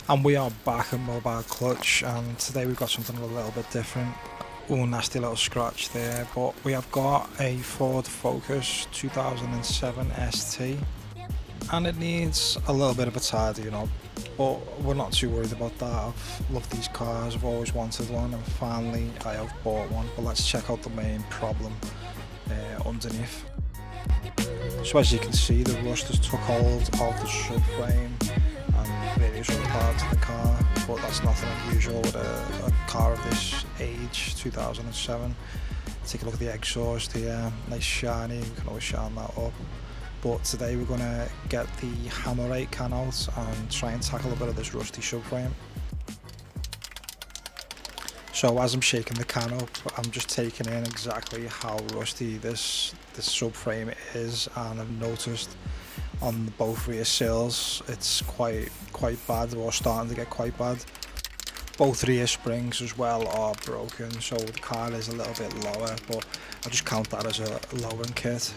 And we are back at Mobile Clutch, and today we've got something a little bit different. Ooh, nasty little scratch there, but we have got a Ford Focus 2007 ST, and it needs a little bit of a tidying up, but we're not too worried about that. I've loved these cars, I've always wanted one, and finally I have bought one. But let's check out the main problem underneath. So as you can see, the rust has took hold of the subframe and various other parts of the car, but that's nothing unusual with a car of this age, 2007. Take a look at the exhaust here, nice shiny, we can always shine that up. But today we're going to get the hammer 8 can out and try and tackle a bit of this rusty subframe. So as I'm shaking the can up, I'm just taking in exactly how rusty this subframe is, and I've noticed on both rear sills it's quite bad, or starting to get quite bad. Both rear springs as well are broken, so the car is a little bit lower, but I just count that as a lowering kit.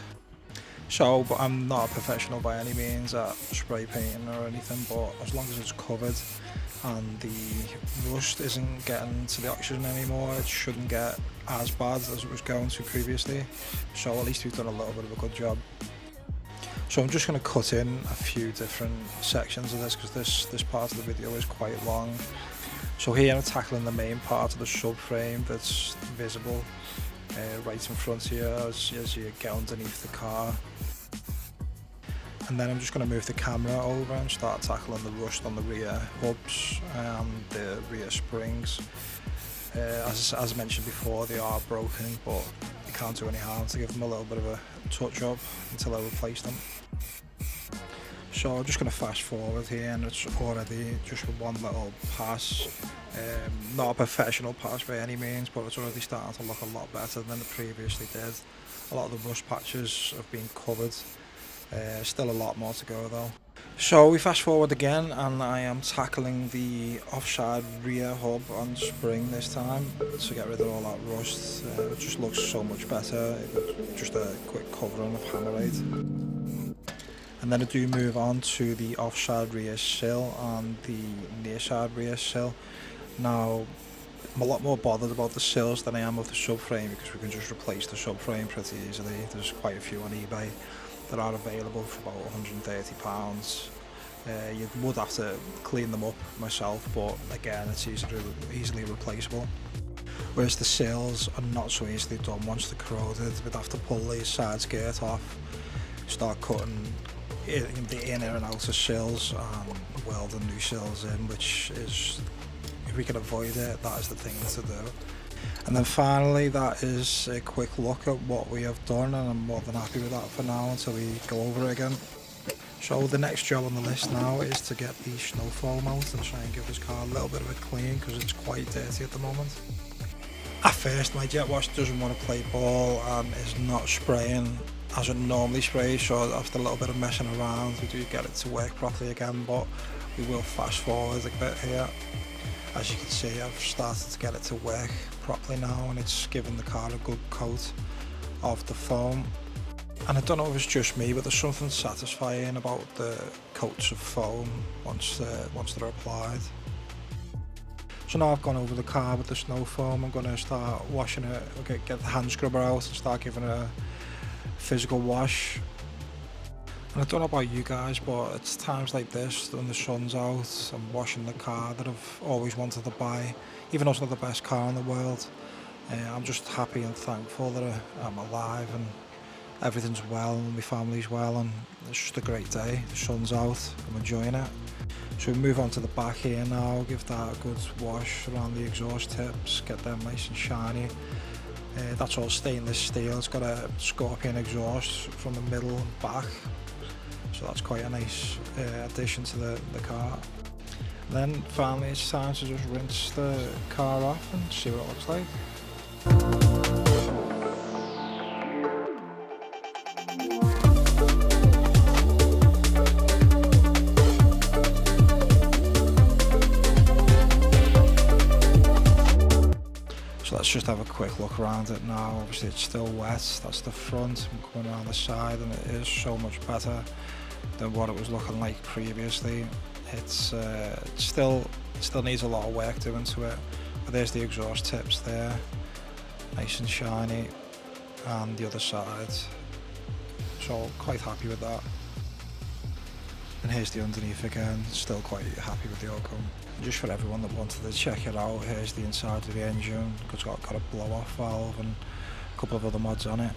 So, but I'm not a professional by any means at spray painting or anything, but as long as it's covered and the rust isn't getting to the oxygen anymore, it shouldn't get as bad as it was going to previously. So at least we've done a little bit of a good job. So I'm just going to cut in a few different sections of this because this part of the video is quite long. So here I'm tackling the main part of the subframe that's visible right in front here as you get underneath the car. And then I'm just going to move the camera over and start tackling the rust on the rear hubs and the rear springs. As mentioned before, they are broken, but you can't do any harm to give them a little bit of a touch up until I replace them. So I'm just going to fast forward here, and it's already just one little pass. Not a professional pass by any means, but it's already starting to look a lot better than it previously did. A lot of the rust patches have been covered. Still a lot more to go though. So we fast forward again, and I am tackling the offside rear hub and spring this time to get rid of all that rust. It just looks so much better. Just a quick covering of hammer 8. And then I do move on to the offside rear sill and the near side rear sill. Now I'm a lot more bothered about the sills than I am of the subframe, because we can just replace the subframe pretty easily. There's quite a few on eBay that are available for about £130. You would have to clean them up myself, but again it's easily replaceable. Whereas the sills are not so easily done once they're corroded. We'd have to pull the side skirt off, start cutting the inner and outer sills and welding new sills in, which is, if we can avoid it, that is the thing to do. And then finally, that is a quick look at what we have done, and I'm more than happy with that for now until we go over it again. So the next job on the list now is to get the snow foam out and try and give this car a little bit of a clean, because it's quite dirty at the moment. At first my jet wash doesn't want to play ball and is not spraying as it normally sprays, so after a little bit of messing around we do get it to work properly again, but we will fast forward a bit here. As you can see, I've started to get it to work properly now, and it's given the car a good coat of the foam. And I don't know if it's just me, but there's something satisfying about the coats of foam once they're applied. So now I've gone over the car with the snow foam, I'm going to start washing it, get the hand scrubber out and start giving it a physical wash. And I don't know about you guys, but it's times like this, when the sun's out, I'm washing the car that I've always wanted to buy, even though it's not the best car in the world. I'm just happy and thankful that I'm alive and everything's well and my family's well, and it's just a great day. The sun's out, I'm enjoying it. So we move on to the back here now, give that a good wash around the exhaust tips, get them nice and shiny. That's all stainless steel, it's got a scorpion exhaust from the middle and back. So that's quite a nice addition to the car. Then finally it's time to just rinse the car off and see what it looks like. So let's just have a quick look around it now. Obviously it's still wet, that's the front. I'm coming around the side and it is so much better than what it was looking like previously. It's still needs a lot of work doing to it, but there's the exhaust tips there, nice and shiny, and the other side, so quite happy with that. And here's the underneath again, still quite happy with the outcome. And just for everyone that wanted to check it out, here's the inside of the engine. It's got a blow-off valve and a couple of other mods on it.